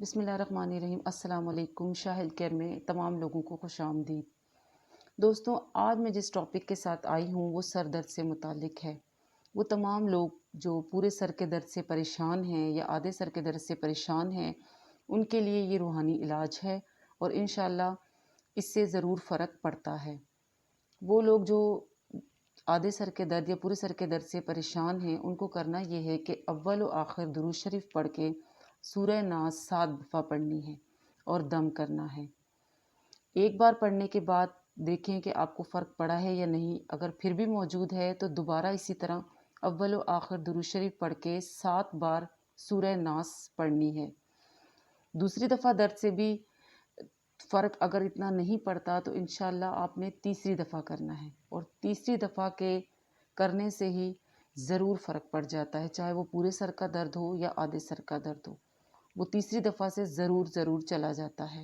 بسم اللہ الرحمن الرحیم۔ السلام علیکم۔ شاہ ہیلتھ کیئر میں تمام لوگوں کو خوش آمدید۔ دوستوں، آج میں جس ٹاپک کے ساتھ آئی ہوں وہ سر درد سے متعلق ہے۔ وہ تمام لوگ جو پورے سر کے درد سے پریشان ہیں یا آدھے سر کے درد سے پریشان ہیں، ان کے لیے یہ روحانی علاج ہے اور انشاءاللہ اس سے ضرور فرق پڑتا ہے۔ وہ لوگ جو آدھے سر کے درد یا پورے سر کے درد سے پریشان ہیں، ان کو کرنا یہ ہے کہ اول و آخر درود شریف پڑھ کے سورہ ناس 7 دفعہ پڑھنی ہے اور دم کرنا ہے۔ ایک بار پڑھنے کے بعد دیکھیں کہ آپ کو فرق پڑا ہے یا نہیں۔ اگر پھر بھی موجود ہے تو دوبارہ اسی طرح اول و آخر درود شریف پڑھ کے 7 بار سورہ ناس پڑھنی ہے۔ دوسری دفعہ درد سے بھی فرق اگر اتنا نہیں پڑتا تو انشاءاللہ آپ نے تیسری دفعہ کرنا ہے، اور تیسری دفعہ کے کرنے سے ہی ضرور فرق پڑ جاتا ہے، چاہے وہ پورے سر کا درد ہو یا آدھے سر کا درد ہو، وہ تیسری دفعہ سے ضرور چلا جاتا ہے۔